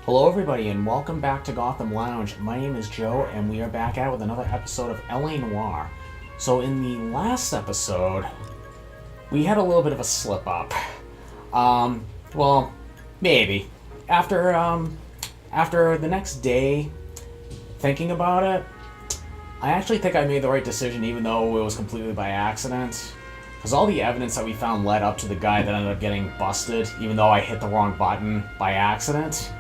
Hello everybody and welcome back to Gotham Lounge. My name is Joe and we are back at with another episode of Noire. So in the last episode, we had a little bit of a slip up. Well, maybe. After the next day thinking about it, I actually think I made the right decision even though it was completely by accident. Because all the evidence that we found led up to the guy that ended up getting busted, even though I hit the wrong button by accident.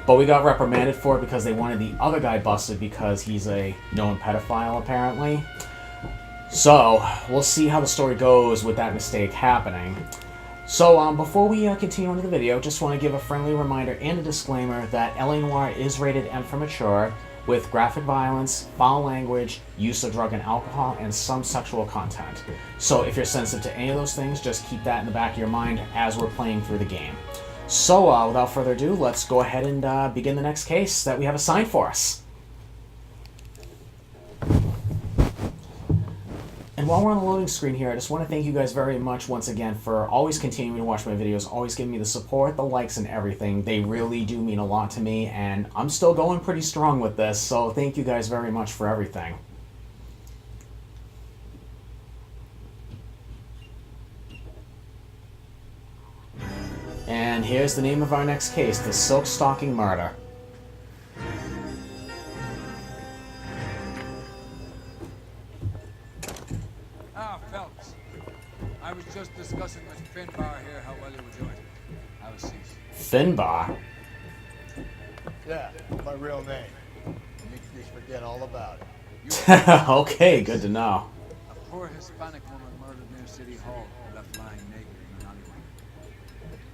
But we got reprimanded for it because they wanted the other guy busted because he's a known pedophile, apparently. So, we'll see how the story goes with that mistake happening. So, before we continue into the video, just want to give a friendly reminder and a disclaimer that LA Noire is rated M for mature, with graphic violence, foul language, use of drug and alcohol, and some sexual content. So, if you're sensitive to any of those things, just keep that in the back of your mind as we're playing through the game. So, without further ado, let's go ahead and begin the next case that we have assigned for us. And while we're on the loading screen here, I just want to thank you guys very much once again for always continuing to watch my videos, always giving me the support, the likes, and everything. They really do mean a lot to me, and I'm still going pretty strong with this, so thank you guys very much for everything. And here's the name of our next case, the Silk Stocking Murder. Ah, Phelps. I was just discussing with Finbar here how well you were doing. How was Cease? Finbar? Yeah, my real name. You just forget all about it. Okay, good to know. A poor Hispanic woman murdered near City Hall, left lying naked in an alleyway.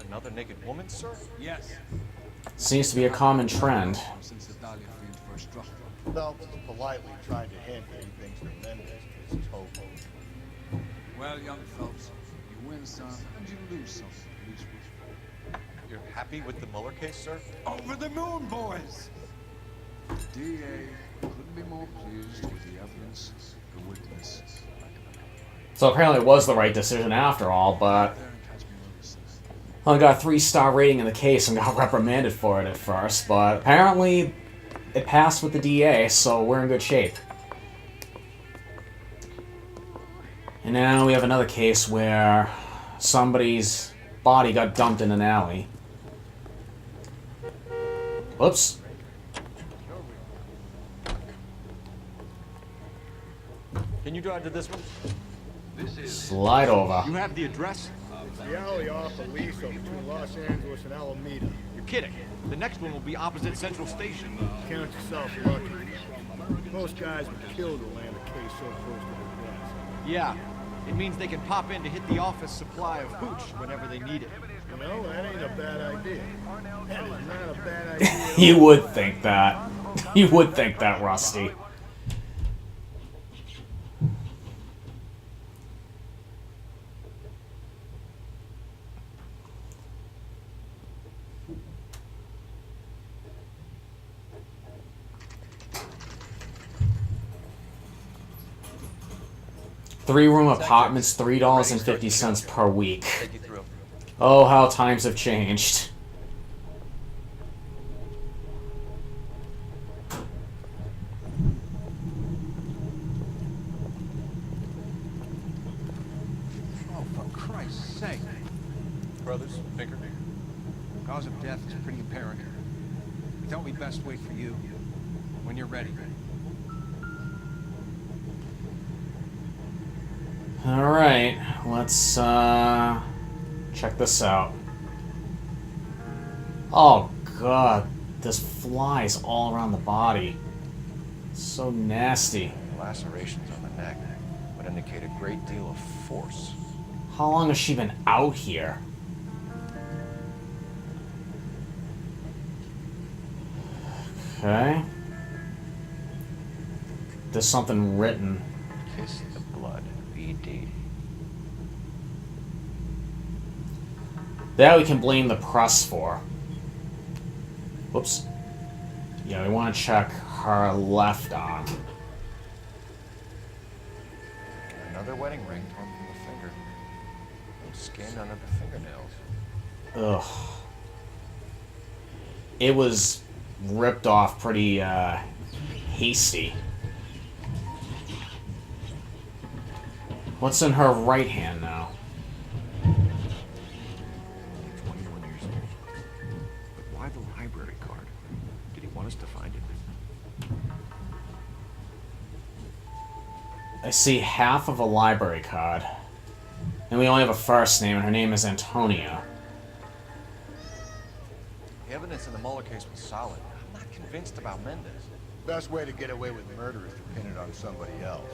Another naked woman, sir? Yes. Seems to be a common trend. Since the Dahlia fiend first struck. Phelps is politely trying to hint that he thinks Menendez is hobo. Well, young Phelps, you win some and you lose some. You're happy with the Mueller case, sir? Over the moon, boys! DA couldn't be more pleased with the evidence, the witness. So apparently it was the right decision after all, but I only got a 3-star rating in the case and got reprimanded for it at first, but apparently it passed with the DA, so we're in good shape. And now we have another case where somebody's body got dumped in an alley. Whoops. Can you drive to this one? Slide over. You have the address? It's the alley off of Aliso between Los Angeles and Alameda. You're kidding. The next one will be opposite Central Station. Count yourself lucky. Most guys would kill to land a case so close to their deaths. Yeah. It means they can pop in to hit the office supply of hooch whenever they need it. You know, that ain't a bad idea. That is not a bad idea at all. You would think that. You would think that, Rusty. Three-room apartments, $3.50 per week. Take you through. Oh, how times have changed. Oh, for Christ's sake. Brothers, Pinker. Cause of death is pretty apparent. We thought we'd best wait for you. When you're ready. Alright, let's check this out. Oh god, there's flies all around the body. So nasty. Lacerations on the neck would indicate a great deal of force. How long has she been out here? Okay. There's something written. Kiss the blood, BD. That we can blame the press for. Whoops. Yeah, we want to check her left arm. Another wedding ring torn from the finger. No skin under the fingernails. Ugh. it was ripped off pretty hasty. What's in her right hand now? 21 years old. But why the library card? Did he want us to find it? I see half of a library card. And we only have a first name, and her name is Antonia. The evidence in the Mueller case was solid. I'm not convinced about Mendez. Best way to get away with murder is to pin it on somebody else.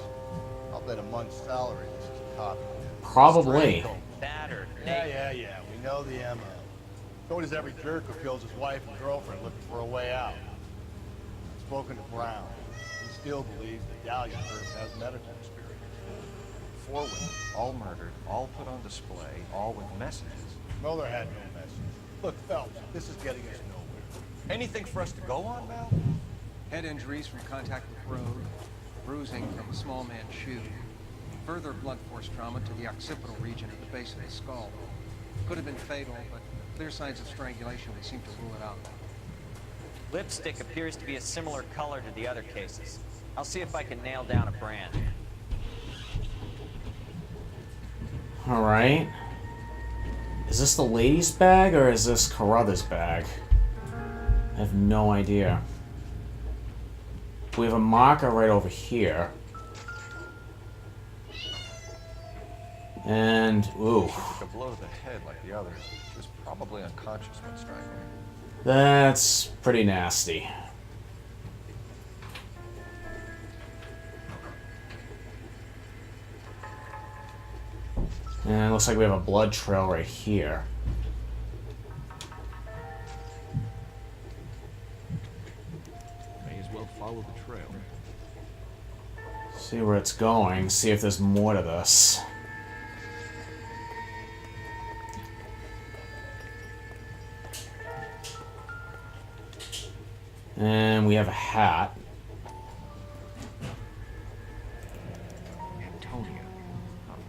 I'll bet a month's salary this is a copy. Probably. Battered. Yeah. We know the MO. So does every jerk who kills his wife and girlfriend looking for a way out. I've spoken to Brown. He still believes that Dahlia first has medical experience. 4 women, all murdered, all put on display, all with messages. Mueller had no message. Look, Phelps, this is getting us nowhere. Anything for us to go on, Val? Head injuries from contact with road, bruising from a small man's shoe, further blunt force trauma to the occipital region at the base of the skull. Could have been fatal, but clear signs of strangulation would seem to rule it out. Lipstick appears to be a similar color to the other cases. I'll see if I can nail down a brand. Alright. Is this the lady's bag, or is this Carruthers' bag? I have no idea. We have a marker right over here. And, ooh. She took a blow to the head like the others. She was probably unconscious when strangling. That's pretty nasty. And it looks like we have a blood trail right here. May as well follow the trail. See where it's going, see if there's more to this. And we have a hat. Antonia.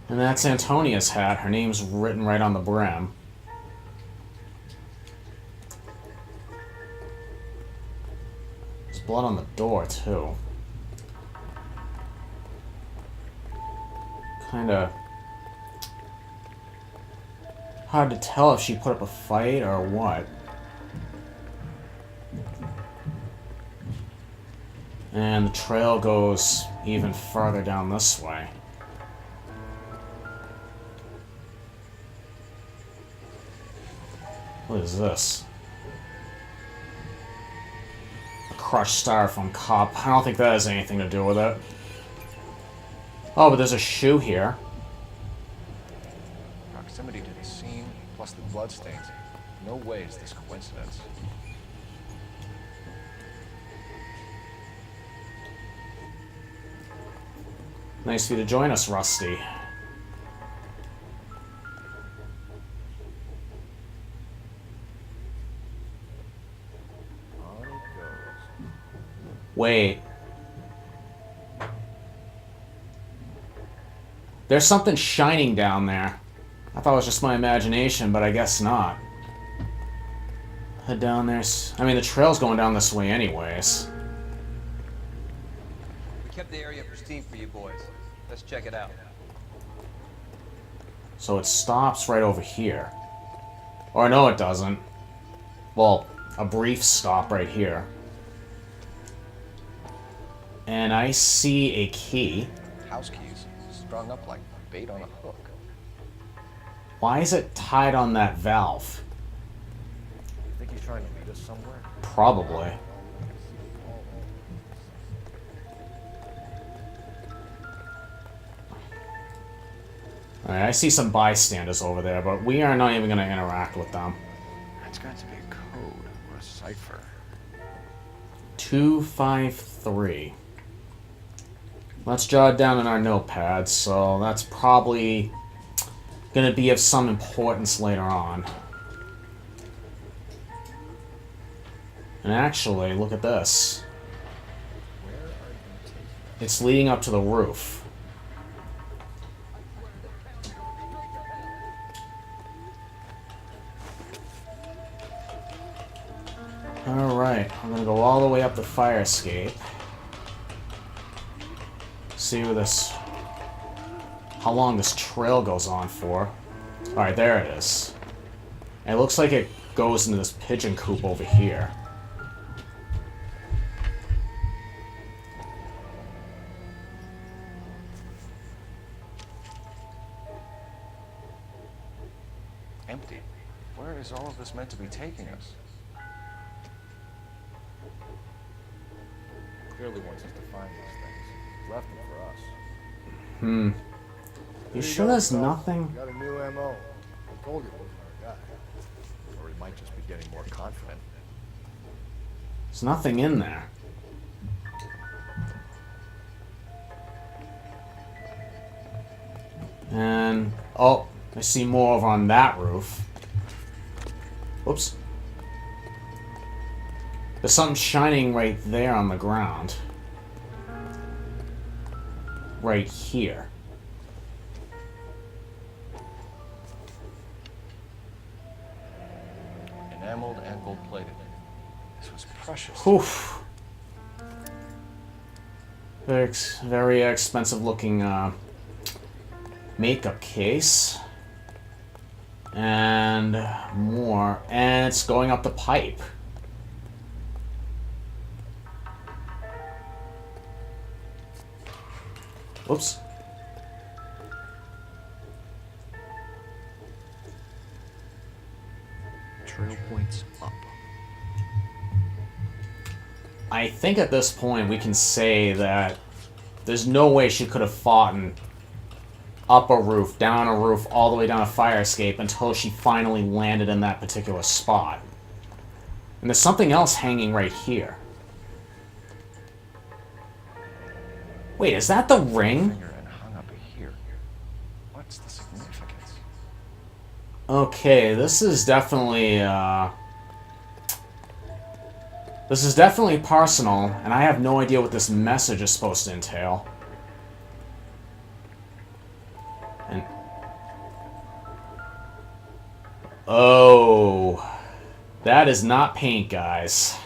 And that's Antonia's hat. Her name's written right on the brim. There's blood on the door, too. Kinda hard to tell if she put up a fight or what. And the trail goes even further down this way. What is this? A crushed styrofoam cup. I don't think that has anything to do with it. Oh, but there's a shoe here. Proximity to the scene, plus the bloodstains. No way is this coincidence. Nice of you to join us, Rusty. On it goes. Wait. There's something shining down there. I thought it was just my imagination, but I guess not. Head down there. I mean, the trail's going down this way anyways. We kept the area pristine for you boys. Let's check it out. So it stops right over here. Or no, it doesn't. Well, a brief stop right here. And I see a key. House keys, strung up like bait on a hook. Why is it tied on that valve? Think he's trying to lead us somewhere? Probably. Alright, I see some bystanders over there, but we are not even going to interact with them. That's got to be a code or a cipher. 253. Let's jot it down in our notepads, so that's probably going to be of some importance later on. And actually, look at this. It's leading up to the roof. Alright, I'm gonna go all the way up the fire escape. See where this... how long this trail goes on for. Alright, there it is. And it looks like it goes into this pigeon coop over here. Empty. Where is all of this meant to be taking us? Clearly wants us to find these things. Left them for us. You There sure go, there's pal. nothing? Got a new MO. I told you it wasn't our guy. Or he might just be getting more confident. There's nothing in there. And... oh, I see more over on that roof. Whoops. There's something shining right there on the ground. Right here. Enameled and gold-plated. This was precious. Oof. Very expensive looking makeup case. And more. And it's going up the pipe. Whoops. Trail points up. I think at this point we can say that there's no way she could have fought up a roof, down a roof, all the way down a fire escape until she finally landed in that particular spot. And there's something else hanging right here. Wait, is that the ring? Finger and hung up here. What's the significance? Okay, this is definitely personal, and I have no idea what this message is supposed to entail. And oh, that is not paint, guys.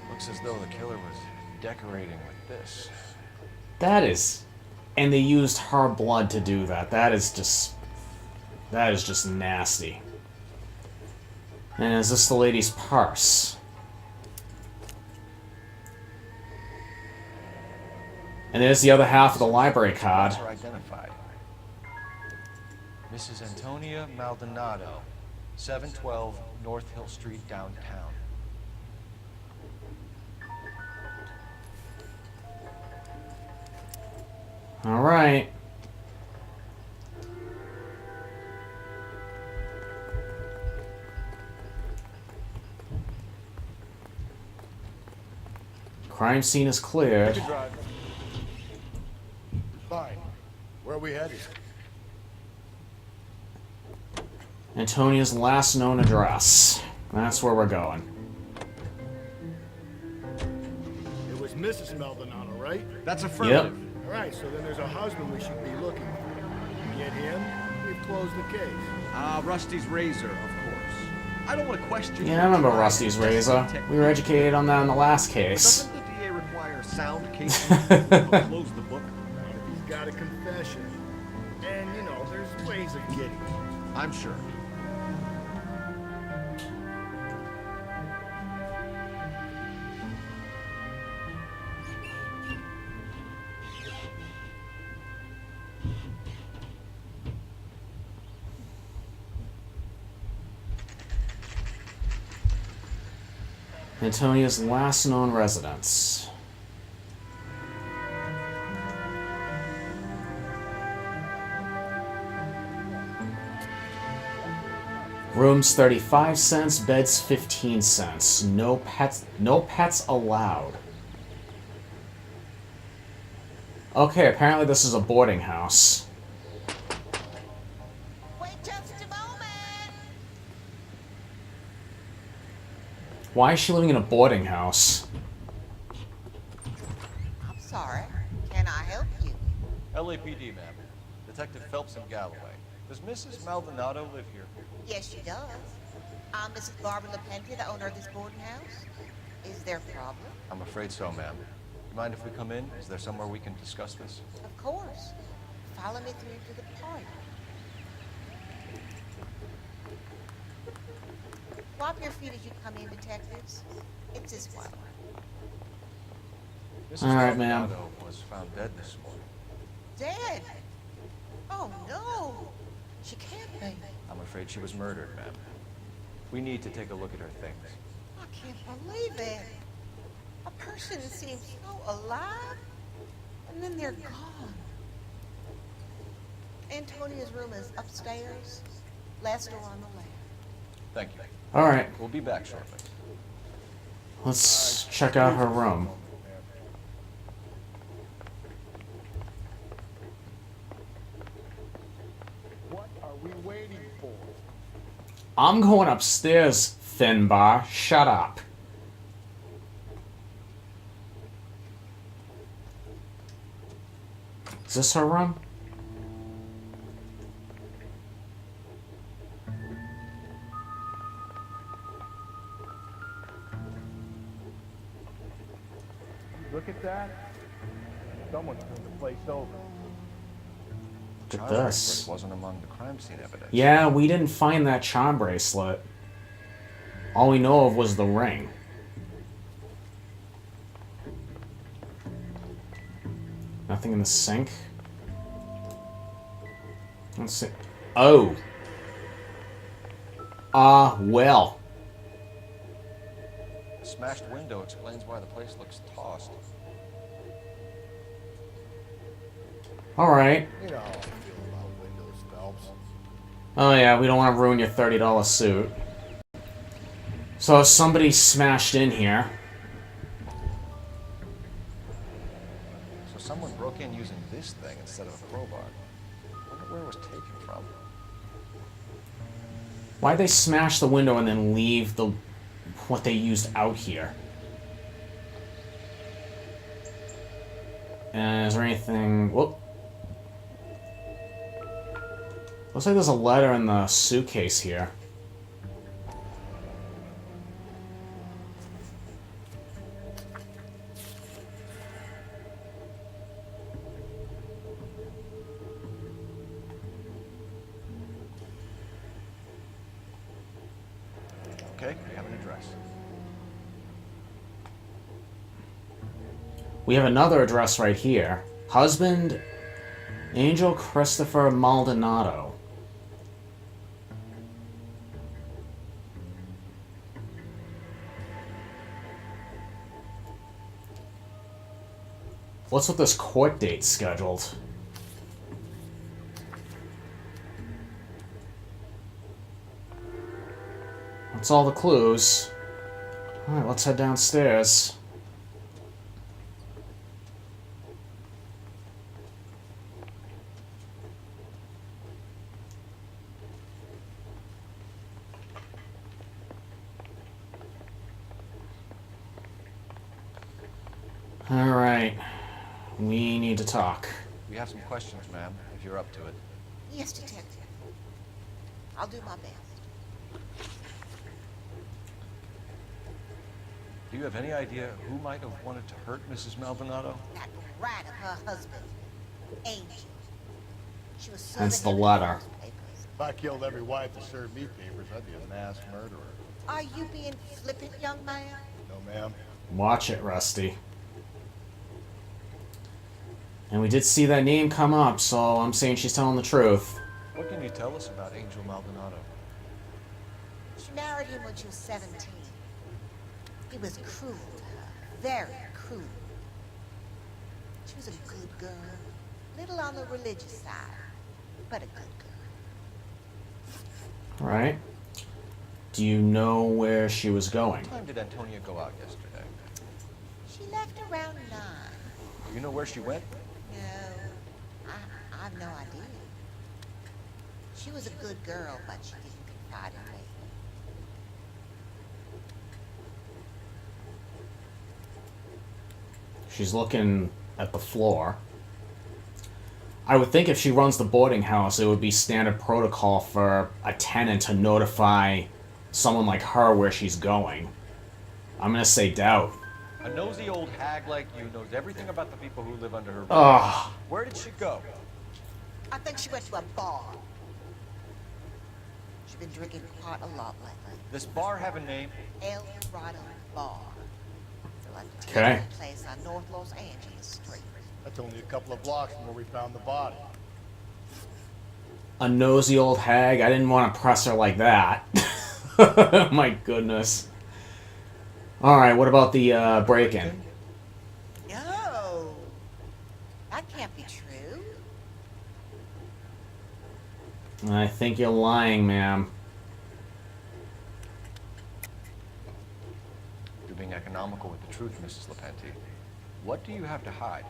Looks as though the killer was decorating with this. That is, and they used her blood to do that. That is just nasty. And is this the lady's purse? And there's the other half of the library card. Are identified. Mrs. Antonia Maldonado, 712 North Hill Street, downtown. All right. Crime scene is cleared. Drive. Fine. Where are we headed? Antonia's last known address. That's where we're going. It was Mrs. Maldonado, right? That's affirmative. Yep. All right, so then there's a husband we should be looking for. Get him, we've closed the case. Rusty's razor, of course. I don't want to question. Yeah, I remember Rusty's razor. We were educated on that in the last case. Doesn't the DA require sound cases to close the book? If he's got a confession. And, you know, there's ways of getting it. I'm sure. Antonia's last known residence. Rooms 35 cents, beds 15 cents. No pets allowed. Okay, apparently this is a boarding house. Wait just a moment. Why is she living in a boarding house? I'm sorry. Can I help you? LAPD, ma'am. Detective Phelps and Galloway. Does Mrs. Maldonado live here? Yes, she does. I'm Mrs. Barbara LaPentia, the owner of this boarding house. Is there a problem? I'm afraid so, ma'am. You mind if we come in? Is there somewhere we can discuss this? Of course. Follow me through to the party. Swap your feet as you come in, detectives. It's this one. Mrs. All right, ma'am. Maldonado was found dead this morning. Dead? Oh, no. She can't be. I'm afraid she was murdered, ma'am. We need to take a look at her things. I can't believe it. A person seems so alive, and then they're gone. Antonia's room is upstairs, last door on the left. Thank you. All right, We'll be back shortly. let's check out her room. What are we waiting for? I'm going upstairs, Finbar. Shut up. Is this her room? Look at that. Someone turned the place over. Look at Charm this. bracelet wasn't among the crime scene evidence. Yeah, we didn't find that charm bracelet. All we know of was the ring. Nothing in the sink. Let's see. Oh. Well. The smashed window explains why the place looks tossed. Alright. You know how I feel about windows, Phelps. Oh yeah, we don't want to ruin your $30 suit. So somebody smashed in here. So someone broke in using this thing instead of a crowbar. I wonder where it was taken from. Why'd they smash the window and then leave the what they used out here? And is there anything... Whoop. Looks like there's a letter in the suitcase here. Okay, we have an address. We have another address right here. Husband, Angel Christopher Maldonado. What's with this court date scheduled? That's all the clues. Alright, let's head downstairs. Alright. We need to talk. We have some questions, ma'am, if you're up to it. Yes, detective. I'll do my best. Do you have any idea who might have wanted to hurt Mrs. Maldonado? That rat of her husband, Angel. She was serving Hence the him with letter. newspapers. If I killed every wife that served me papers, I'd be a mass murderer. Are you being flippant, young man? No, ma'am. Watch it, Rusty. And we did see that name come up, so I'm saying she's telling the truth. What can you tell us about Angel Maldonado? She married him when she was 17. He was cruel to her, very cruel. She was a good girl, little on the religious side, but a good girl. Right? Do you know where she was going? What time did Antonia go out yesterday? She left around 9. Do you know where she went? No, I've no idea. She was a good girl, but she didn't confide in me. She's looking at the floor. I would think if she runs the boarding house, it would be standard protocol for a tenant to notify someone like her where she's going. I'm gonna say doubt. A nosy old hag like you knows everything about the people who live under her roof. Ugh. Where did she go? I think she went to a bar. She's been drinking quite a lot lately. This bar have a name? El Dorado Bar. It's a Okay. place on North Los Angeles Street. That's only a couple of blocks from where we found the body. A nosy old hag? I didn't want to press her like that. My goodness. Alright, what about the break-in? No, that can't be true. I think you're lying, ma'am. You're being economical with the truth, Mrs. Lepenti. What do you have to hide?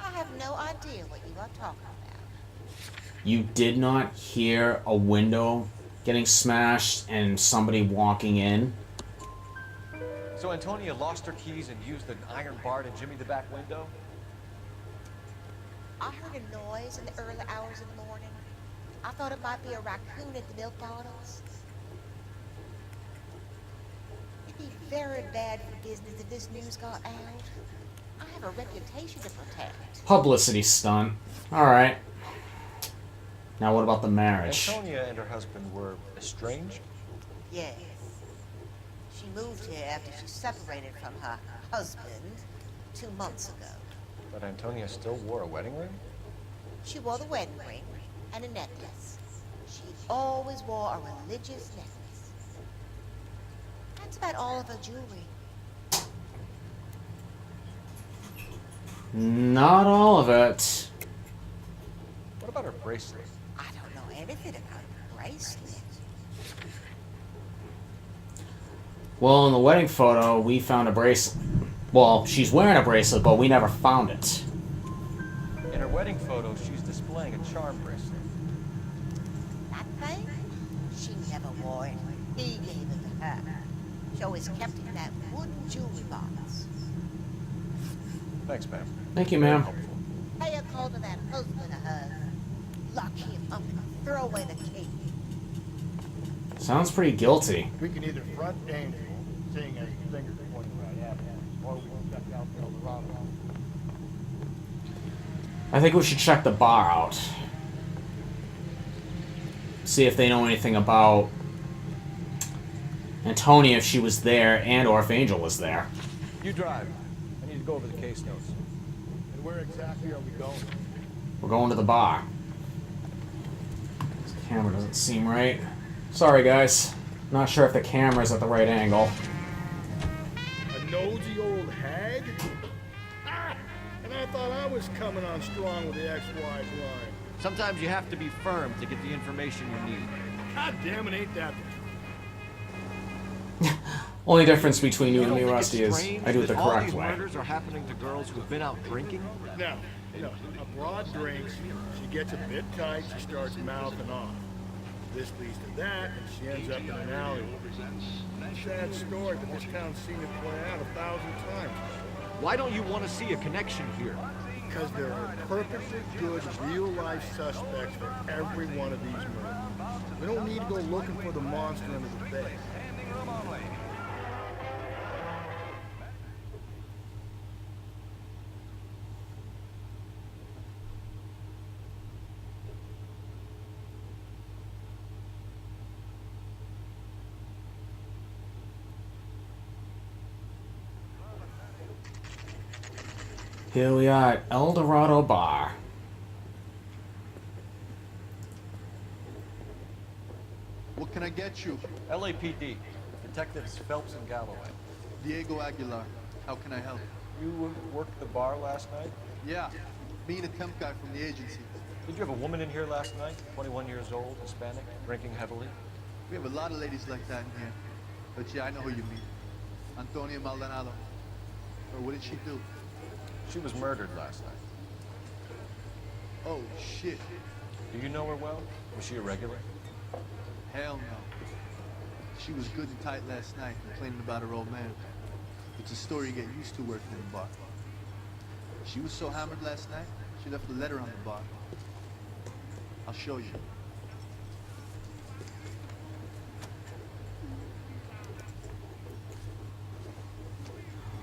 I have no idea what you are talking about. You did not hear a window getting smashed and somebody walking in? So Antonia lost her keys and used an iron bar to jimmy the back window? I heard a noise in the early hours of the morning. I thought it might be a raccoon at the milk bottles. It'd be very bad for business if this news got out. I have a reputation to protect. Publicity stunt. Alright. Now what about the marriage? Antonia and her husband were estranged? Yes. She moved here after she separated from her husband 2 months ago. But Antonia still wore a wedding ring? She wore the wedding ring and a necklace. She always wore a religious necklace. That's about all of her jewelry. Not all of it. What about her bracelet? I don't know anything about a bracelet. Well, in the wedding photo, we found a bracelet. Well, she's wearing a bracelet, but we never found it. In her wedding photo, she's displaying a charm bracelet. That thing? She never wore it. He gave it to her. She always kept it in that wooden jewelry box. Thanks, ma'am. Thank you, ma'am. Helpful. Pay a call to that husband of hers. Lock him up and throw away the key. Sounds pretty guilty. We can either front Angel, seeing as his fingers are pointing right at us, or we can check out El Dorado. I think we should check the bar out. See if they know anything about Antonia, if she was there, and or if Angel was there. You drive. I need to go over the case notes. And where exactly are we going? We're going to the bar. This camera doesn't seem right. Sorry, guys. Not sure if the camera's at the right angle. A nosy old hag? Ah! And I thought I was coming on strong with the ex-wife line. Sometimes you have to be firm to get the information you need. God damn it, ain't that Only difference between you and don't me, think Rusty, it's is strange I do it the that all correct these way. murders are happening to girls who've been out drinking? No, no. A broad drinks, she gets a bit tight, she starts mouthing off. This leads to that, and she ends up in an alleyway. Sad story, but this town's seen it play out 1,000 times. Why don't you want to see a connection here? Because there are perfectly good real-life suspects for every one of these murders. We don't need to go looking for the monster under the bed. Here we are at El Dorado Bar. What can I get you? LAPD. Detectives Phelps and Galloway. Diego Aguilar. How can I help? You worked the bar last night? Yeah, me and a temp guy from the agency. Did you have a woman in here last night? 21 years old, Hispanic, drinking heavily? We have a lot of ladies like that in here. But yeah, I know who you mean. Antonia Maldonado. Or what did she do? She was murdered last night. Oh, shit. Do you know her well? Was she a regular? Hell no. She was good and tight last night, complaining about her old man. It's a story you get used to working in a bar. She was so hammered last night, She left a letter on the bar. I'll show you.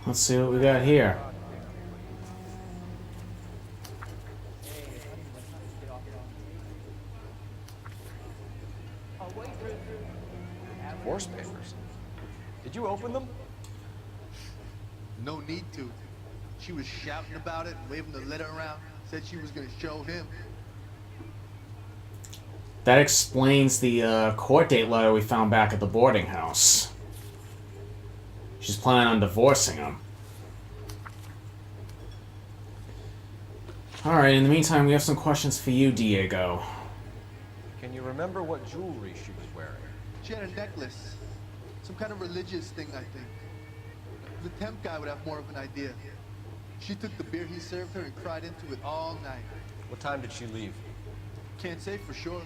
Let's see what we got here. Divorce papers. Did you open them? No need to. She was shouting about it, waving the letter around, said she was gonna show him. That explains the court date letter we found back at the boarding house. She's planning on divorcing him. Alright, in the meantime, we have some questions for you, Diego. Can you remember what jewelry she was wearing? She had a necklace. Some kind of religious thing, I think. The temp guy would have more of an idea. She took the beer he served her and cried into it all night. What time did she leave? Can't say for sure.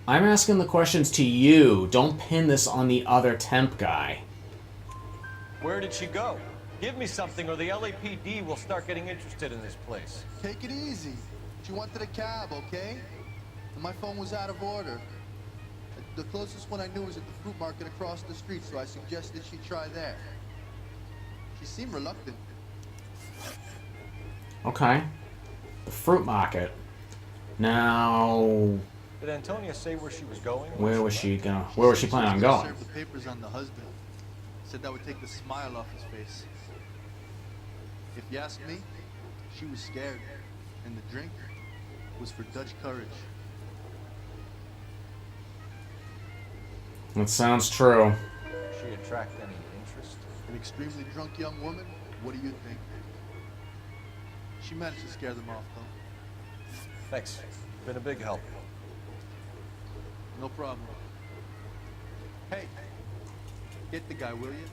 I'm asking the questions to you. Don't pin this on the other temp guy. Where did she go? Give me something or the LAPD will start getting interested in this place. Take it easy. She wanted a cab, okay? And my phone was out of order. The closest one I knew was at the fruit market across the street, so I suggested she try there. She seemed reluctant. Okay. The fruit market. Now, Did Antonia say where she was going? where was she planning on going? Served the papers on the husband. Said that would take the smile off his face. If you ask me, she was scared, and the drink was for Dutch courage. That sounds true. Did she attract any interest? An extremely drunk young woman? What do you think? She managed to scare them off, though. Thanks. Been a big help. No problem. Hey, get the guy, will you?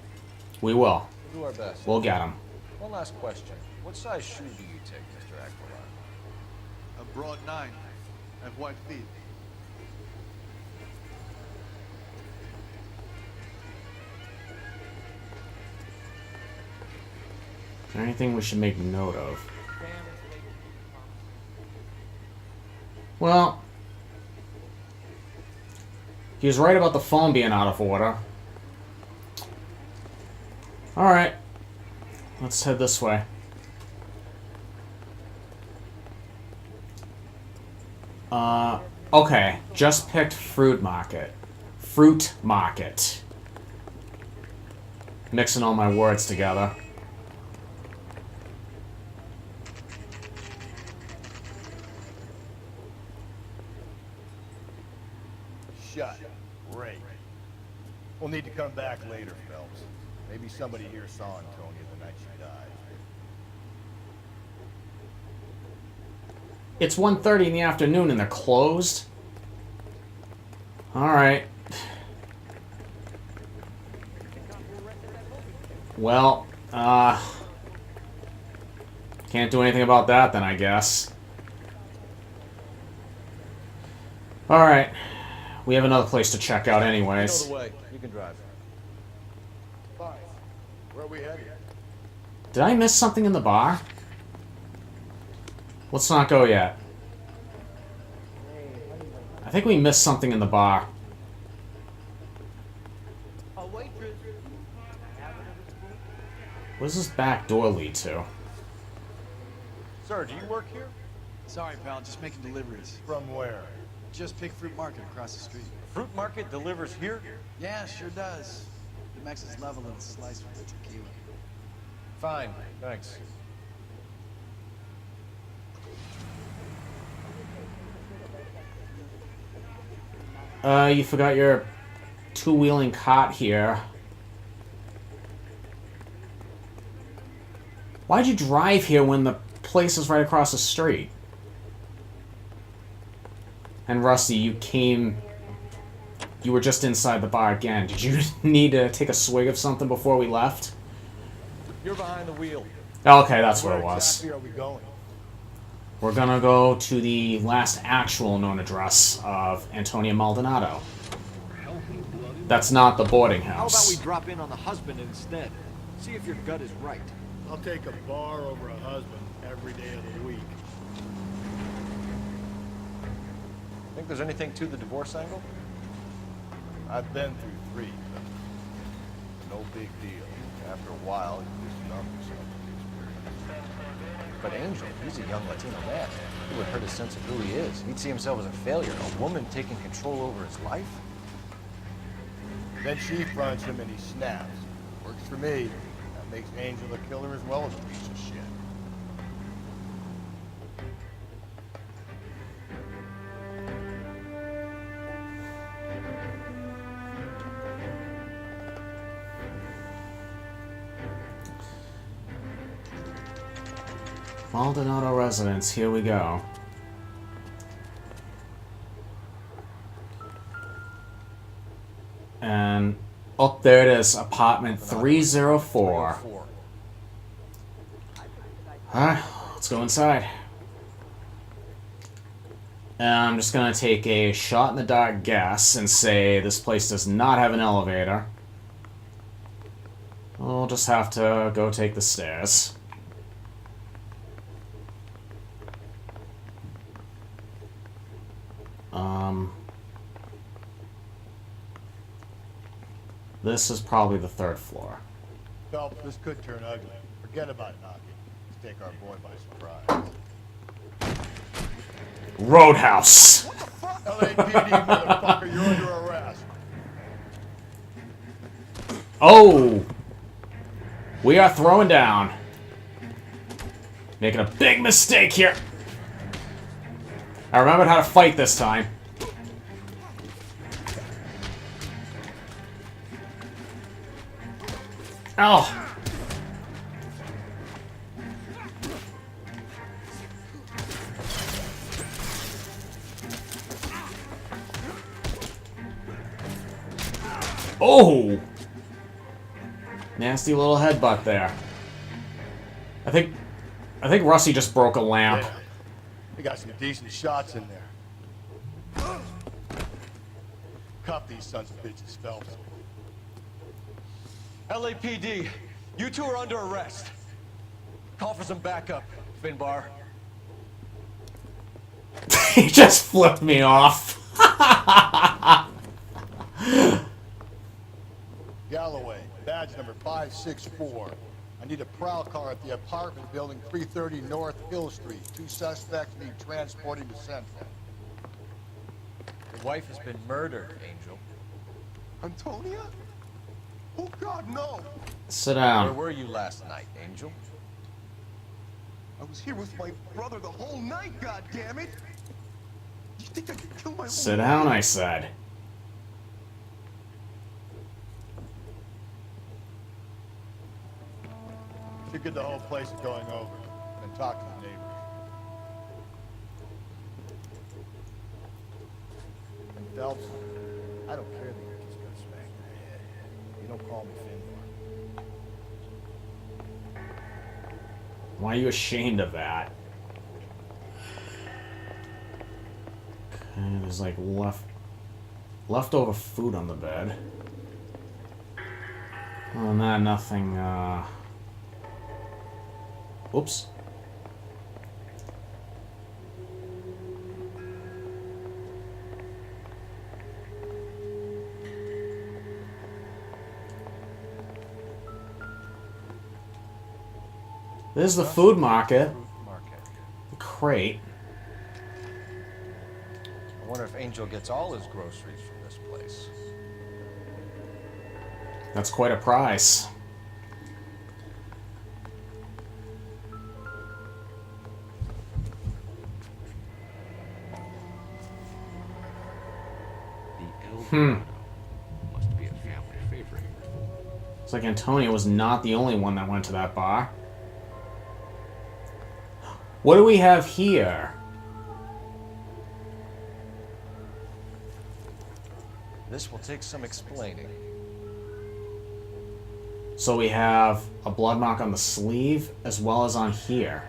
We will. We'll do our best. We'll get him. One last question. What size shoe do you take, Mr. Aquilar? A broad 9. I have white feet. Is there anything we should make note of? Well, he was right about the phone being out of order. Alright. Let's head this way. Okay. Just picked fruit market. Fruit market. Mixing all my words together. Shut. Great. We'll need to come back later, Phelps. Maybe somebody here saw Antonia the night she died. It's 1:30 in the afternoon and they're closed? Alright. Well, can't do anything about that then, I guess. Alright. We have another place to check out anyways. Get out of the way. You can drive. Fine. Where are we headed? Did I miss something in the bar? Let's not go yet. I think we missed something in the bar. What does this back door lead to? Sir, do you work here? Sorry, pal, just making deliveries. From where? Just pick fruit market across the street. Fruit market delivers here? Yeah, sure does. The max is level and sliced with the tequila. Fine, thanks. You forgot your two-wheeling cart here. Why'd you drive here when the place is right across the street? And Rusty, you were just inside the bar again. Did you need to take a swig of something before we left? You're behind the wheel. Okay, that's what it was. Exactly are we going? We're gonna go to the last actual known address of Antonia Maldonado. That's not the boarding How about house. we drop in on the husband instead? See if your gut is right. I'll take a bar over a husband every day of the week. Think there's anything to the divorce angle? I've been through 3, but no big deal. After a while, you just numb yourself to the experience. But Angel, he's a young Latino man. It would hurt his sense of who he is. He'd see himself as a failure, a woman taking control over his life. Then she fronts him and he snaps. Works for me. That makes Angel a killer as well as a piece of shit. Maldonado residence, here we go. And, oh, there it is, apartment 304. Alright, let's go inside. And I'm just gonna take a shot in the dark guess and say this place does not have an elevator. We'll just have to go take the stairs. This is probably the 3rd floor. Phelps, this could turn ugly. Forget about knocking. Let's take our boy by surprise. Roadhouse! LAPD, motherfucker, you're under arrest. Oh! We are throwing down. Making a big mistake here. I remembered how to fight this time. Oh! Oh! Nasty little headbutt there. I think Rusty just broke a lamp. Yeah. We got some decent shots in there. Cuff these sons of bitches, Phelps. LAPD, you two are under arrest. Call for some backup, Finbar. He just flipped me off. Galloway, badge number 564. I need a prowl car at the apartment building 330 North Hill Street. 2 suspects need transporting to Central. Your wife has been murdered, Angel. Antonia? Oh, God, no! Sit Where down. were you last night, Angel? I was here with my brother the whole night, goddammit! You think I could kill my Sit down, I said. Should get the whole place going over and talk to the neighbors. And Phelps, I don't care that you're just gonna smack your head. You don't call me Finbar. Why are you ashamed of that? Okay, there's like leftover food on the bed. Oh, no, nothing, Oops. This is the food market. The crate. I wonder if Angel gets all his groceries from this place. That's quite a price. Must be a family favorite. Looks like Antonio was not the only one that went to that bar. What do we have here? This will take some explaining. So we have a blood mark on the sleeve as well as on here.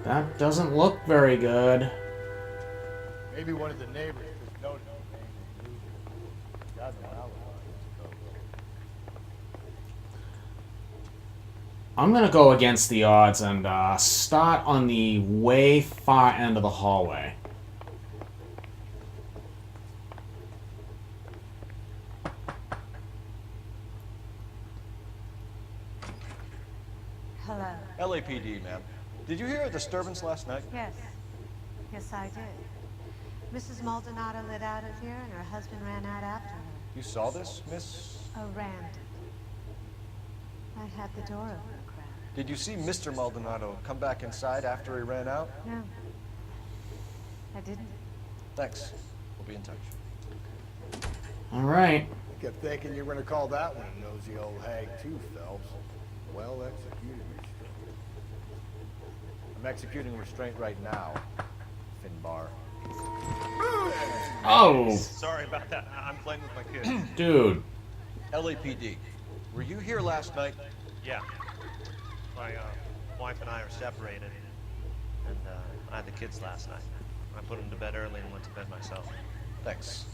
That doesn't look very good. Maybe one of the neighbors just noticed. God, no, I was I'm gonna go against the odds and start on the way far end of the hallway. Hello. LAPD, ma'am. Did you hear a disturbance last night? Yes. Yes, I did. Mrs. Maldonado lit out of here, and her husband ran out after her. You saw this, Miss? Oh, rammed. I had the door open a crack. Did you see Mr. Maldonado come back inside after he ran out? No. I didn't. Thanks. We'll be in touch. Alright. I kept thinking you were gonna call that one a nosy old hag too, Phelps. Well executed restraint. I'm executing restraint right now, Finbar. Oh! Sorry about that. I'm playing with my kids. Dude. LAPD, were you here last night? Yeah. My wife and I are separated, and I had the kids last night. I put them to bed early and went to bed myself. Thanks.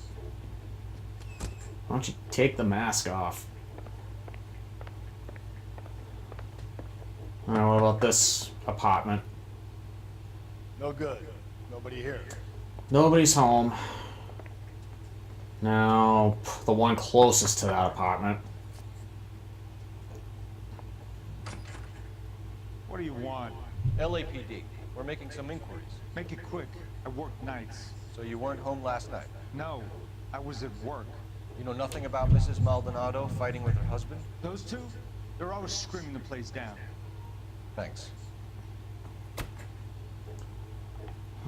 Why don't you take the mask off? Alright, what about this apartment? No good. Nobody here. Nobody's home. Now, the one closest to that apartment. What do you want? LAPD, we're making some inquiries. Make it quick. I work nights. So you weren't home last night? No, I was at work. You know nothing about Mrs. Maldonado fighting with her husband? Those two? They're always screaming the place down. Thanks.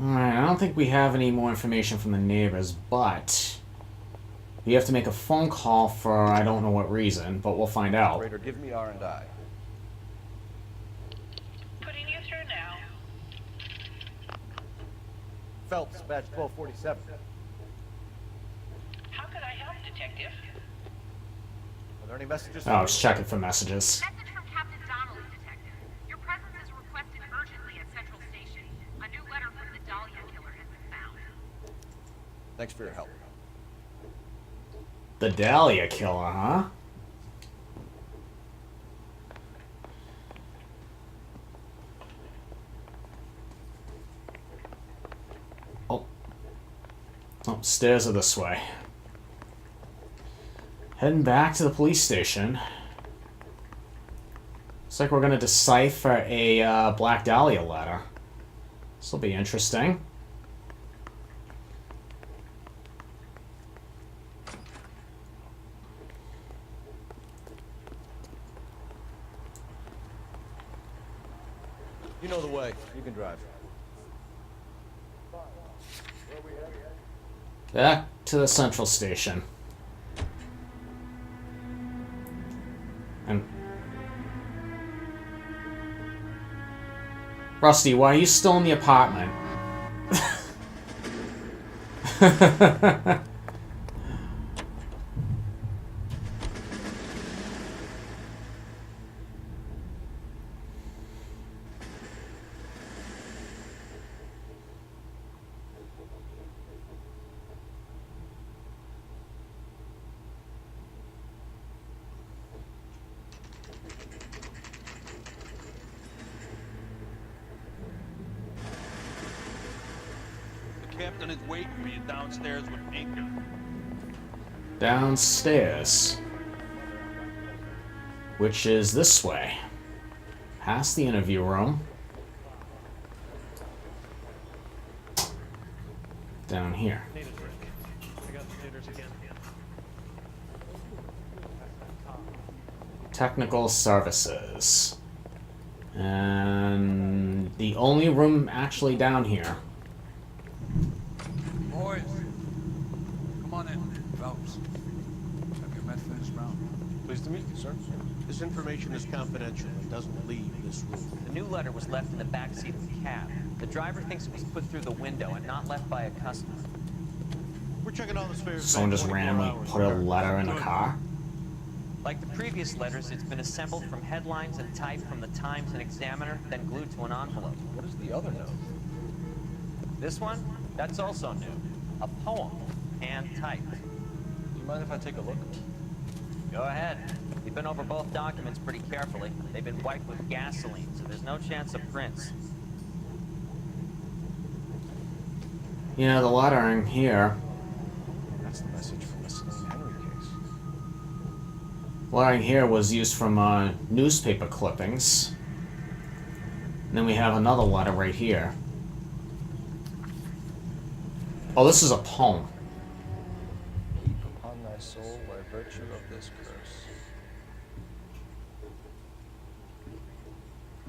Alright, I don't think we have any more information from the neighbors, but we have to make a phone call for I don't know what reason, but we'll find out. Operator, give me R&I. Putting you through now. Phelps, badge 1247. How could I help, Detective? Are there any messages? Oh, I was checking for messages. Message from Captain Donnelly, Detective. Your presence is requested urgently at Central Station. A new letter from the Dahlia killer has been found. Thanks for your help. The Dahlia killer, huh? Oh. Oh, stairs are this way. Heading back to the police station. Looks like we're gonna decipher a Black Dahlia letter. This will be interesting. You know the way. You can drive. Back to the central station. And Rusty, why are you still in the apartment? Captain is waiting for you downstairs with Anchor. Downstairs. Which is this way. Past the interview room. Down here. Technical services. And the only room actually down here. Boys, come on in. Phelps, have your med finished round? Pleased to meet you, sir. This information is confidential and doesn't leave this room. The new letter was left in the back seat of the cab. The driver thinks it was put through the window and not left by a customer. We're checking all the spares. Someone just randomly put a letter in the car? Like the previous letters, it's been assembled from headlines and typed from the Times and Examiner, then glued to an envelope. What is the other note? This one? That's also new. A poem, hand typed. Do you mind if I take a look? Go ahead. We've been over both documents pretty carefully. They've been wiped with gasoline, so there's no chance of prints. Yeah, the lettering here. That's the message from the Celine Henry case. Lettering here was used from newspaper clippings. And then we have another letter right here. Oh, this is a poem. Heap upon thy soul by virtue of this curse.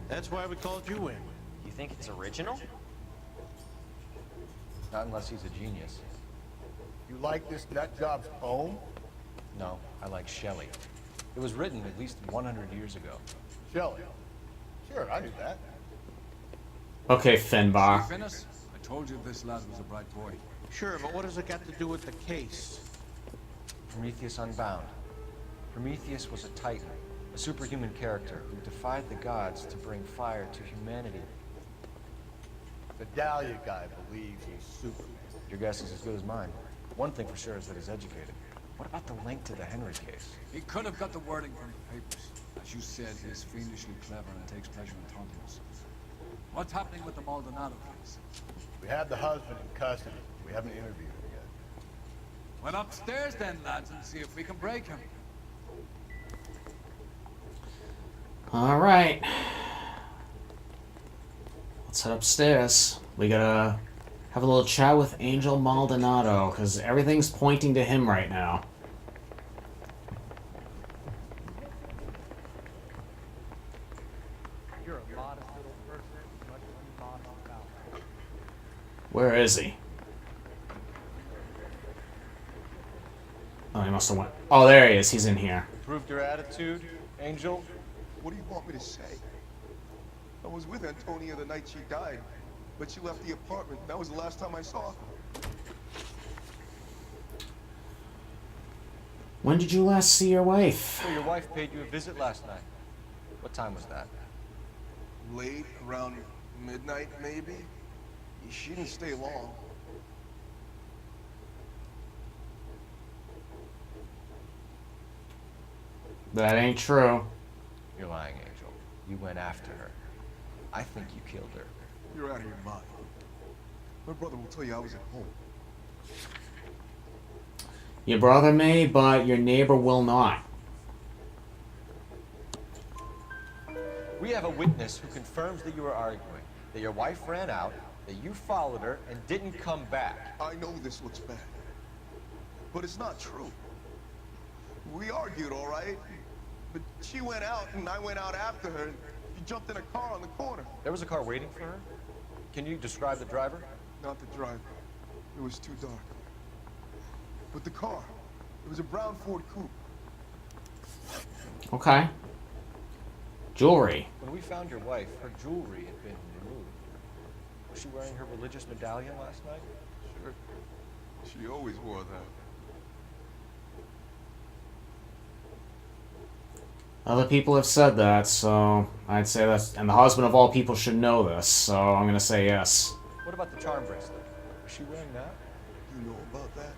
That's why we called you in. You think it's original? Not unless he's a genius. You like this nutjob's poem? No, I like Shelley. It was written at least 100 years ago. Shelley. Sure, I knew that. Okay, Finbar. Finis, I told you this lad was a bright boy. Sure, but what has it got to do with the case? Prometheus Unbound. Prometheus was a titan, a superhuman character who defied the gods to bring fire to humanity. The Dahlia guy believes he's Superman. Your guess is as good as mine. One thing for sure is that he's educated. What about the link to the Henry case? He could have got the wording from the papers. As you said, he's fiendishly clever and takes pleasure in taunting us. What's happening with the Maldonado case? We have the husband in custody. We haven't interviewed him yet. Well, upstairs then, lads, and see if we can break him. Alright. Let's head upstairs. We gotta have a little chat with Angel Maldonado, because everything's pointing to him right now. You're a modest little person, much unmodest about. Where is he? Oh, he must have went. Oh, there he is. He's in here. Improved your attitude, Angel? What do you want me to say? I was with Antonia the night she died, but she left the apartment. That was the last time I saw her. When did you last see your wife? So your wife paid you a visit last night. What time was that? Late, around midnight, maybe? She didn't stay long. That ain't true. You're lying, Angel. You went after her. I think you killed her. You're out of your mind. My brother will tell you I was at home. Your brother may, but your neighbor will not. We have a witness who confirms that you were arguing, that your wife ran out, that you followed her, and didn't come back. I know this looks bad, but it's not true. We argued, all right? But she went out, and I went out after her, and she jumped in a car on the corner. There was a car waiting for her? Can you describe the driver? Not the driver. It was too dark. But the car, it was a brown Ford coupe. Okay. Jewelry. When we found your wife, her jewelry had been removed. Was she wearing her religious medallion last night? Sure. She always wore that. Other people have said that, so I'd say that's... And the husband of all people should know this, so I'm gonna say yes. What about the charm bracelet? Was she wearing that? You know about that?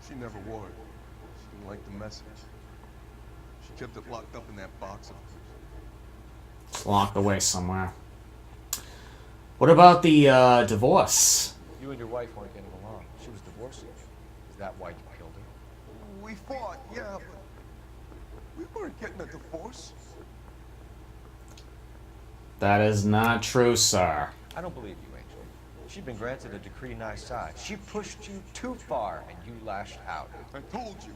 She never wore it. She didn't like the message. She kept it locked up in that box of hers. It's locked away somewhere. What about the divorce? You and your wife weren't getting along. She was divorcing you. Is that why you killed her? We fought, yeah, but we weren't getting a divorce. That is not true, sir. I don't believe you, Angel. She'd been granted a decree nisi. She pushed you too far, and you lashed out. I told you.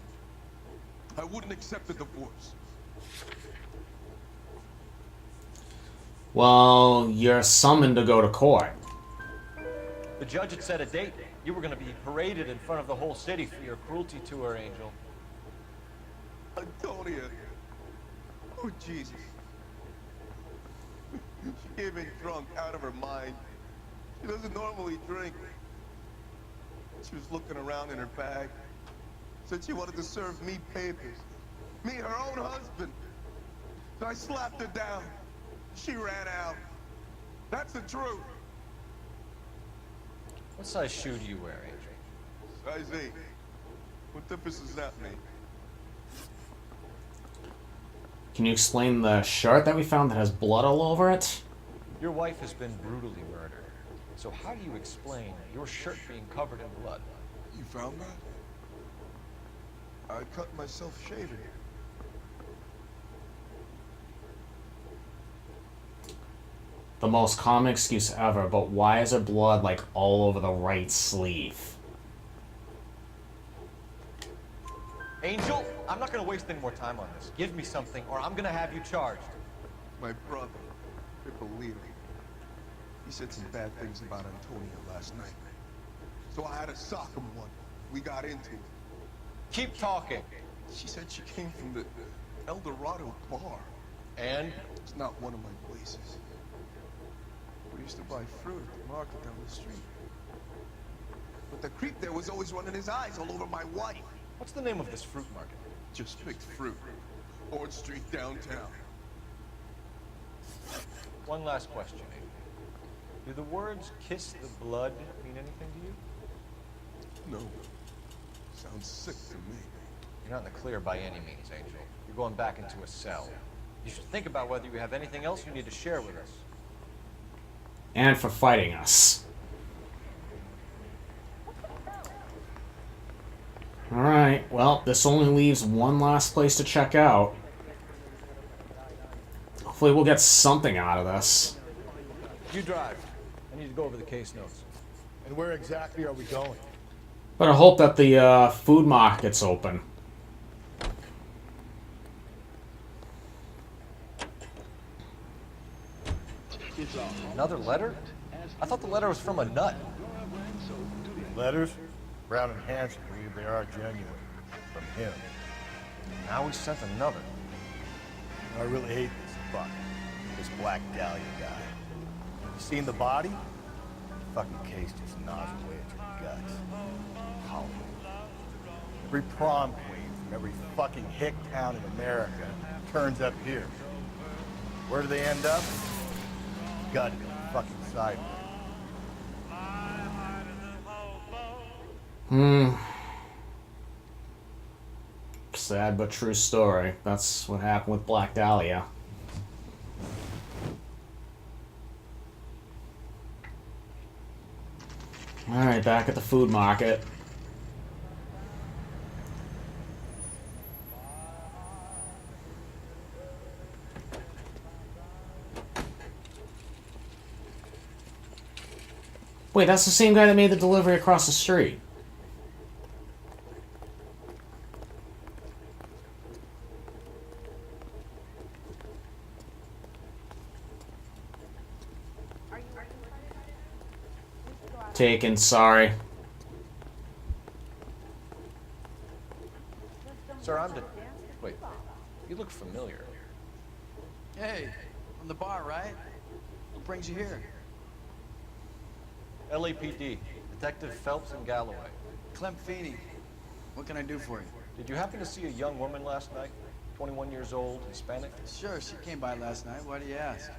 I wouldn't accept a divorce. Well, you're summoned to go to court. The judge had set a date. You were going to be paraded in front of the whole city for your cruelty to her, Angel. Antonia. Oh, Jesus. She came in drunk, out of her mind. She doesn't normally drink. She was looking around in her bag. Said she wanted to serve me papers. Me, her own husband. So I slapped her down. She ran out. That's the truth. What size shoe do you wear, Angel? Size 8. What difference does that make? Can you explain the shirt that we found that has blood all over it? Your wife has been brutally murdered. So how do you explain your shirt being covered in blood? You found that? I cut myself shaving. The most common excuse ever, but why is there blood like all over the right sleeve? Angel, I'm not gonna waste any more time on this. Give me something or I'm gonna have you charged. My brother, Hippolito, he said some bad things about Antonia last night. So I had to sock him one. We got into it. Keep talking. She said she came from the El Dorado bar. And? It's not one of my places. We used to buy fruit at the market down the street. But the creep there was always running his eyes all over my wife. What's the name of this fruit market? Just picked fruit. Ord Street downtown. One last question, Angel. Do the words kiss the blood mean anything to you? No. Sounds sick to me. You're not in the clear by any means, Angel. You're going back into a cell. You should think about whether you have anything else you need to share with us. And for fighting us. Alright, well, this only leaves one last place to check out. Hopefully we'll get something out of this. You drive. I need to go over the case notes. And where exactly are we going? But I hope that the food market's open. Another letter? I thought the letter was from a nut. Letters? Brown and Hanson believe they are genuine. From him. Now he sent another. I really hate this fuck. This Black Dahlia guy. You seen the body? Fucking case just gnaws away at your guts. Hollow. Every prom queen from every fucking hick town in America turns up here. Where do they end up? Gut in the fucking sidewalk. Sad but true story. That's what happened with Black Dahlia. Alright, back at the food market. Wait, that's the same guy that made the delivery across the street. Taken, sorry. Sir, I'm Wait, you look familiar. Hey, from the bar, right? What brings you here? LAPD, Detective Phelps and Galloway. Clem Feeney. What can I do for you? Did you happen to see a young woman last night? 21 years old, Hispanic? Sure, she came by last night. Why do you ask?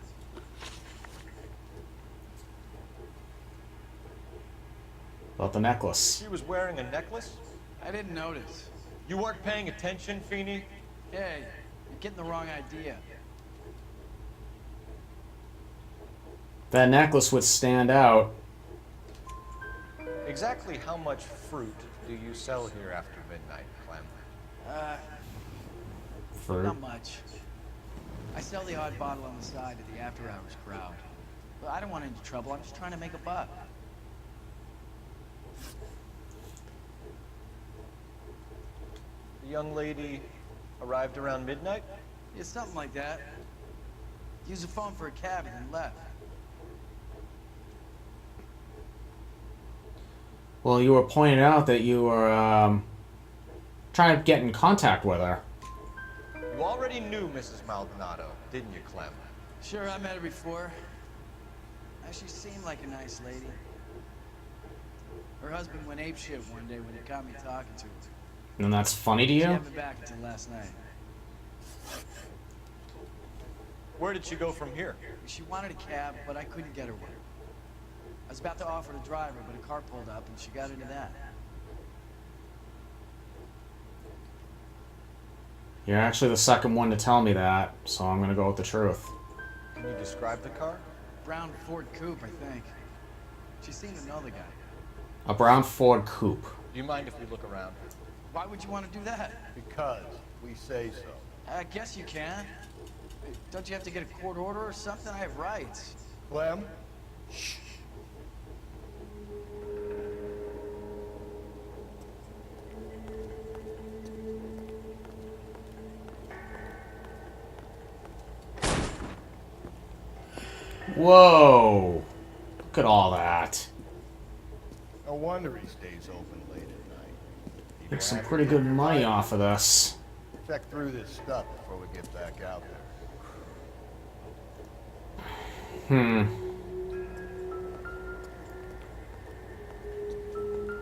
About the necklace. She was wearing a necklace? I didn't notice. You weren't paying attention, Feeney? Hey, you're getting the wrong idea. That necklace would stand out. Exactly how much fruit do you sell here after midnight, Clem? Fruit? Not much. I sell the odd bottle on the side to the after-hours crowd. But I don't want any trouble. I'm just trying to make a buck. The young lady arrived around midnight? Yeah, something like that. Used the phone for a cab and then left. Well, you were pointing out that you were trying to get in contact with her. You already knew Mrs. Maldonado, didn't you, Clem? Sure, I met her before. She seemed like a nice lady. Her husband went apeshit one day when he caught me talking to her. And that's funny to She you? had me back until last night. Where did she go from here? She wanted a cab, but I couldn't get her one. I was about to offer to drive her, but a car pulled up and she got into that. You're actually the second one to tell me that, so I'm gonna go with the truth. Can you describe the car? Brown Ford Coupe, I think. She seemed to know the guy. A brown Ford coupe. Do you mind if we look around? Why would you want to do that? Because we say so. I guess you can. Don't you have to get a court order or something? I have rights. Clem? Whoa! Look at all that. No wonder he stays open late at night. Make some pretty good money off of this. Check through this stuff before we get back out there.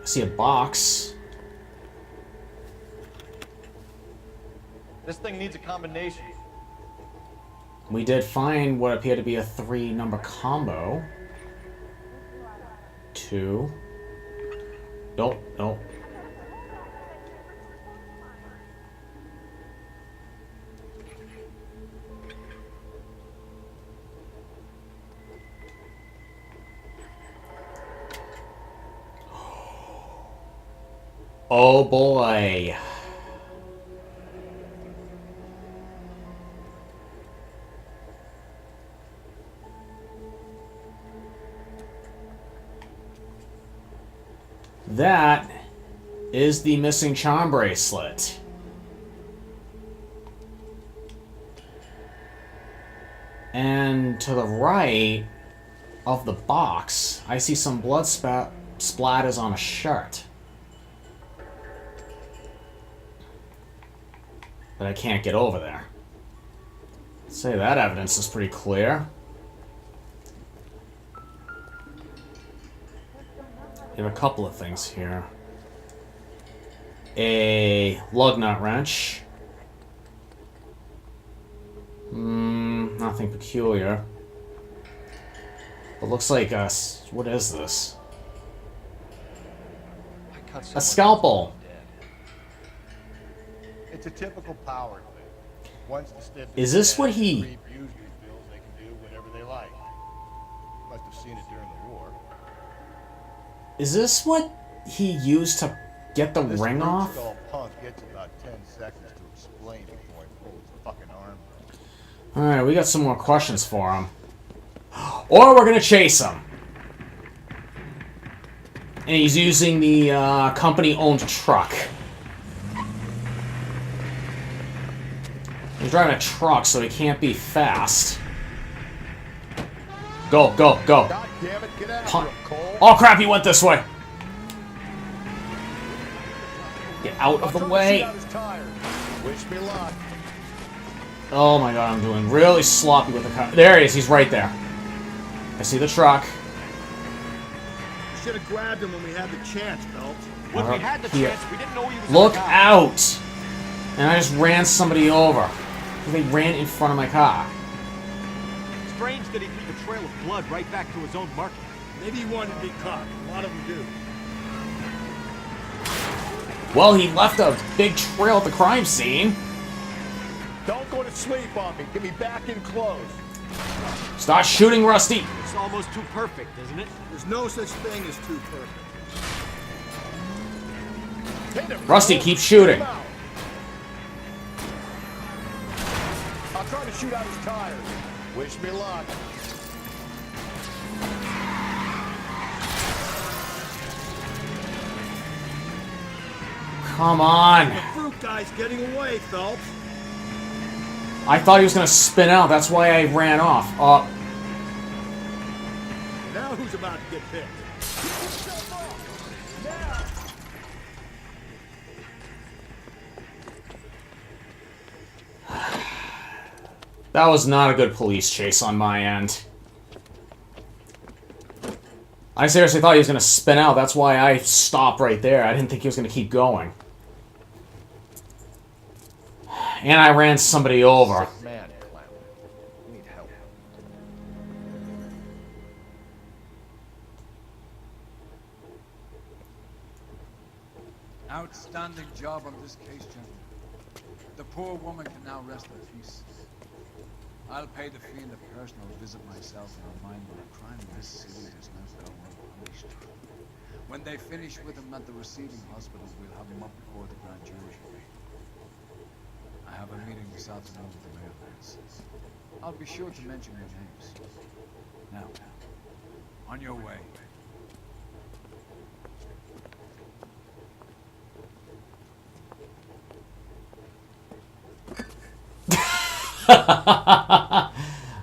I see a box. This thing needs a combination. We did find what appeared to be a 3-number combo. 2. Nope, nope. Oh boy. That is the missing charm bracelet. And to the right of the box, I see some blood splatters on a shirt. But I can't get over there. I'd say that evidence is pretty clear. We have a couple of things here. A lug nut wrench. Nothing peculiar. It looks like a... What is this? A scalpel. It's a typical power thing. Once the stiff Is this what he... usually feels they can do whatever they like. Must have seen it during the war. Is this what he used to get the ring off? This punk gets about 10 seconds to explain before he pulls his fucking arm. Alright, we got some more questions for him. Or we're gonna chase him. And he's using the company-owned truck. He's driving a truck, so he can't be fast. Go, go, go. God damn it, get after him, Cole. Oh crap, he went this way. Get out of the way. Wish me luck. Oh my god, I'm doing really sloppy with the car. There he is, he's right there. I see the truck. You should have grabbed him when we had the chance, Phelps. When we had the chance, we didn't know he was Look in the car. out! And I just ran somebody over. They ran in front of my car. Strange that he'd leave a trail of blood right back to his own market. Maybe he wanted to be caught. A lot of them do. Well, he left a big trail at the crime scene. Don't go to sleep on me. Get me back in close. Start shooting, Rusty. It's almost too perfect, isn't it? There's no such thing as too perfect. Hit him, Rusty, Cole. keep shooting. Hit him out. I'll try to shoot out his tires. Wish me luck. Come on. The fruit guy's getting away, Phelps. I thought he was going to spin out. That's why I ran off. Now who's about to get picked? That was not a good police chase on my end. I seriously thought he was going to spin out. That's why I stopped right there. I didn't think he was going to keep going. And I ran somebody over. Sick man, Clem. You need help. Outstanding job on this case, gentlemen. The poor woman can now rest in peace. I'll pay the fiend a personal visit myself and remind him that crime in this city does not go unpunished. When they finish with him at the receiving hospital, we'll have him up before the grand jury. I have a meeting this afternoon with the mayor. I'll be sure to mention your names. Now, on your way.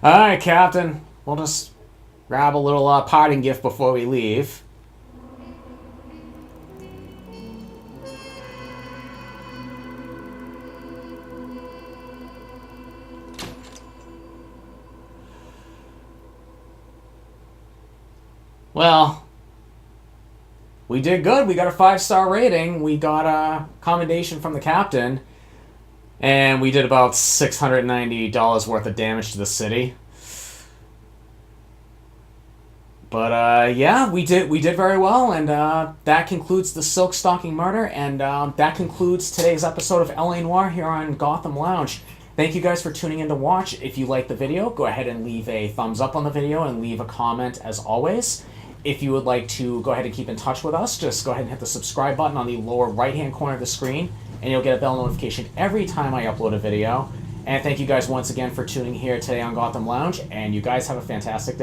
Alright, Captain. We'll just grab a little parting gift before we leave. Well, we did good. We got a 5-star rating. We got a commendation from the captain. And we did about $690 worth of damage to the city. But yeah, we did very well, and that concludes the Silk Stocking murder, and that concludes today's episode of LA Noire here on Gotham Lounge. Thank you guys for tuning in to watch. If you liked the video, go ahead and leave a thumbs up on the video and leave a comment as always. If you would like to go ahead and keep in touch with us, just go ahead and hit the subscribe button on the lower right-hand corner of the screen, and you'll get a bell notification every time I upload a video. And thank you guys once again for tuning here today on Gotham Lounge, and you guys have a fantastic day.